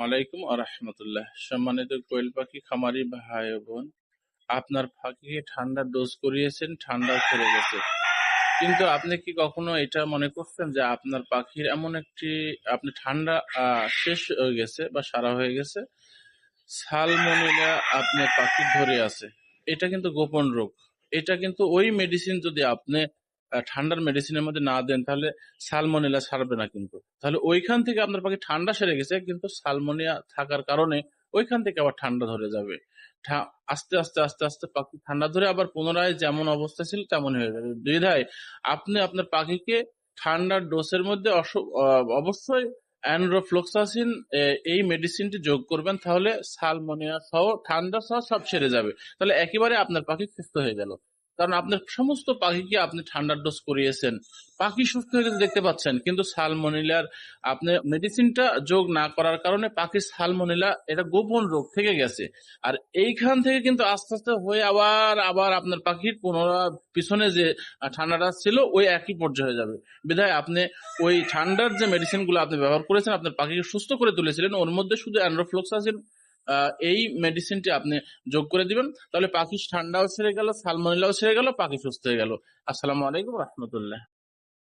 ওয়ালাইকুম আরহামতুল্লাহ। সম্মানিত কোয়েল পাখি খামারি ভাই ও বোন, আপনার পাখিকে ঠান্ডার ডোজ করিয়েছেন, ঠান্ডা সেরে গেছে, কিন্তু আপনি কি কখনো এটা মনে করছেন যে আপনার পাখির এমন একটি আপনি ঠান্ডা শেষ হয়ে গেছে বা সারা হয়ে গেছে, সালমোনেলা আপনার পাখির ধরে আছে? এটা কিন্তু গোপন রোগ। এটা কিন্তু ওই মেডিসিন যদি আপনি ঠান্ডার মেডিসিনের মধ্যে না দেন, তাহলে সালমোনেলা ছাড়বে না কিন্তু। তাহলে ওইখান থেকে আপনার পাখি ঠান্ডা সেরে গেছে, কিন্তু সালমোনিয়া থাকার কারণে ওইখান থেকে আবার ঠান্ডা ধরে যাবে। আস্তে আস্তে আস্তে আস্তে পাখি ঠান্ডা ধরে আবার পুনরায় যেমন অবস্থা ছিল তেমন হয়ে যাবে। দ্বিধায় আপনি আপনার পাখিকে ঠান্ডার ডোসের মধ্যে অবশ্যই অ্যানরোফ্লক্সাসিন এই মেডিসিনটি যোগ করবেন, তাহলে সালমোনিয়া সহ ঠান্ডা সহ সব সেরে যাবে। তাহলে একেবারে আপনার পাখি সুস্থ হয়ে গেল। কারণ আপনার সমস্ত পাখিকে আপনি ঠান্ডার ডোজ করিয়েছেন, পাখি সুস্থ হয়ে গেছে দেখতে পাচ্ছেন, কিন্তু সালমোনেলার আপনি মেডিসিনটা যোগ না করার কারণে পাখির সালমোনেলা এটা গোপন রোগ থেকে গেছে। আর এইখান থেকে কিন্তু আস্তে আস্তে হয়ে আবার আবার আপনার পাখির পিছনে যে ঠান্ডাটা ছিল ওই একই পর্যায়ে হয়ে যাবে। বিধায় আপনি ওই ঠান্ডার যে মেডিসিন গুলো আপনি ব্যবহার করেছেন, আপনার পাখিকে সুস্থ করে তুলেছিলেন, ওর মধ্যে শুধু অ্যানরোফ্লক্সাসিন এই মেডিসিনটি আপনি যোগ করে দিবেন, তাহলে পাখি ঠান্ডাও সেরে গেল, সালমোনেলাও সেরে গেল, পাখি সুস্থ হয়ে গেল। আসসালামু আলাইকুম রহমতুল্লাহ।